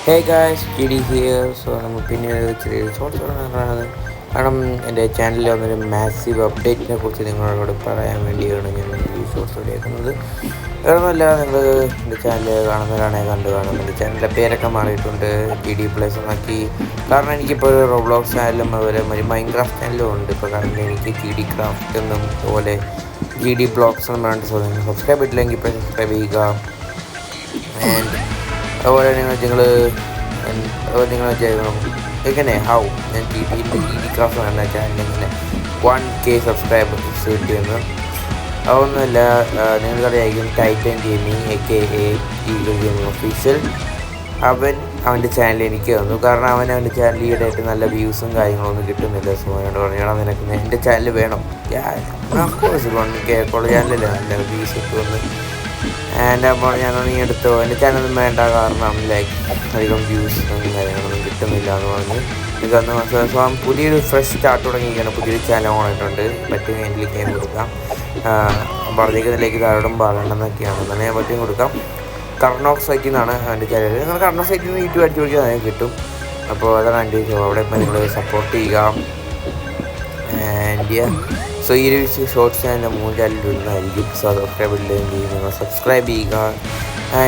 Hey guys GD here. So നമുക്ക് പിന്നെ ചെറിയൊരു ഷോർട്സ് പറയാനാണ്. കാരണം എൻ്റെ ചാനലിൽ വന്നൊരു മാസീവ് അപ്ഡേറ്റിനെ കുറിച്ച് നിങ്ങളോട് പറയാൻ വേണ്ടിയാണ് ഞാൻ ഈ ഷോർട്സ് റെഡിയാക്കുന്നത്. വേറൊന്നുമല്ല, നിങ്ങൾ എൻ്റെ ചാനൽ കാണുന്നവരാണെങ്കിൽ കണ്ടു കാണും. എൻ്റെ ചാനലിൻ്റെ പേരൊക്കെ മാറിയിട്ടുണ്ട്, GD പ്ലേസ് ആക്കി. കാരണം എനിക്കിപ്പോൾ ഒരു റോബ്ലോക്സ് ചാനലും അതുപോലെ മൈൻക്രാഫ്റ്റ് ചാനലും ഉണ്ട്. ഇപ്പോൾ കാരണം എനിക്ക് GD ക്രാഫ്റ്റ് എന്നും അതുപോലെ GD ബ്ലോഗ്സ് എന്നും പറഞ്ഞിട്ട് സബ്സ്ക്രൈബ് ചെയ്തില്ലെങ്കിൽ ഇപ്പോൾ സബ്സ്ക്രൈബ് ചെയ്യുക. ആൻഡ് അതുപോലെ നിങ്ങൾ ചെയ്യണം എങ്ങനെ ഞാൻ GD ക്രാഫ്റ്റ് എന്ന ചാനലിങ്ങനെ 1K സബ്സ്ക്രൈബേഴ്സ് കിട്ടിയെന്ന്. അതൊന്നുമില്ല, നിങ്ങൾക്കറിയായിരിക്കും Titan gaming AKA eagle gaming official. അവൻ്റെ ചാനൽ എനിക്ക് തന്നു. കാരണം അവൻ്റെ ചാനൽ ഈയിടെയായിട്ട് നല്ല വ്യൂസും കാര്യങ്ങളൊന്നും കിട്ടുന്നില്ല. സോ അവനോട് പറഞ്ഞാൽ നിനക്ക് എൻ്റെ ചാനൽ വേണം. ഓഫ്കോഴ്സ് 1K ചാനലല്ലേ നല്ല വ്യൂസ് കിട്ടുമെന്ന്. അപ്പോൾ ഞാനൊന്നും എടുത്തോ, എൻ്റെ ചാനലൊന്നും വേണ്ട, കാരണം അധികം വ്യൂസും കാര്യങ്ങളൊന്നും കിട്ടുന്നില്ല എന്ന് പറഞ്ഞ് എനിക്കന്ന് മനസ്സിലാക്കാം. പുതിയൊരു ഫ്രഷ് സ്റ്റാർട്ട് തുടങ്ങിയിരിക്കുകയാണ്, പുതിയൊരു ചാനൽ ഓണായിട്ടുണ്ട്. പറ്റും എൻ്റെ ഗെയിം കൊടുക്കാം, പറഞ്ഞേക്കുന്നതിലേക്ക് ധാരോടും പറയണമെന്നൊക്കെയാണ്. തന്നെ ഞാൻ പറ്റും കൊടുക്കാം. കർണോക്സ് സൈറ്റിൽ നിന്നാണ് എൻ്റെ ചാനൽ. നിങ്ങൾ കർണോക്സ് സൈറ്റിൽ നിന്ന് യൂട്യൂബ് അടിച്ചു പിടിച്ചാൽ അതിന് കിട്ടും. അപ്പോൾ അതാണ് എൻ്റെ അവിടെ ഇപ്പോൾ നിങ്ങൾ സപ്പോർട്ട് ചെയ്യുക. സോ ഈ ഒരു ഷോർട്സ് എൻ്റെ 3 ചാനലിൽ ഇടുന്നതായിരിക്കും. സോ സബ്സ്ക്രൈബ് ഇല്ലെങ്കിൽ നിങ്ങൾ സബ്സ്ക്രൈബ് ചെയ്യുക.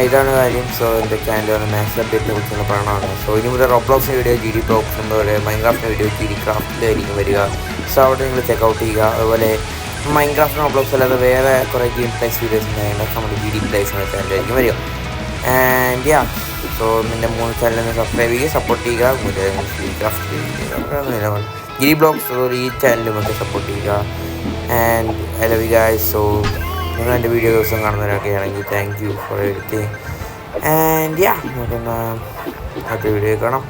ഇതാണ് കാര്യം. സോ എൻ്റെ ചാനൽ വന്ന് മാക്സ് അപ്ഡേറ്റിനെ കുറിച്ചുള്ള പറയണമാണ്. സോ ഇനി മുതൽ റോബ്ലോക്സിൻ്റെ വീഡിയോ GD ബ്ലോഗ്സ് അതുപോലെ മൈൻക്രാഫ്റ്റിൻ്റെ വീഡിയോ GD ക്രാഫ്റ്റിലായിരിക്കും വരിക. സോ അവിടെ നിങ്ങൾ ചെക്കൗട്ട് ചെയ്യുക. അതുപോലെ മൈൻക്രാഫ്റ്റ് റോബ്ലോക്സ് അല്ലാതെ വേറെ കുറേ ഗെയിം പ്ലേസ് വീഡിയോസ് ഉണ്ടായിട്ട് നമ്മുടെ GD പ്ലേസ് എന്ന ചാനലായിരിക്കും വരിക. സോ എൻ്റെ 3 ചാനലിൽ സബ്സ്ക്രൈബ് ചെയ്യുക, സപ്പോർട്ട് ചെയ്യുക. GD ക്രാഫ്റ്റ് GD ബ്ലോഗ്സ് അതുപോലെ ഈ ചാനലുമൊക്കെ സപ്പോർട്ട് ചെയ്യുക. And I love you guys. So നിങ്ങൾ എൻ്റെ വീഡിയോ ദിവസം കാണുന്നവരൊക്കെ ആണെങ്കിൽ thank you for everything. And നമുക്കൊന്ന് അടുത്ത വീഡിയോ കാണാം.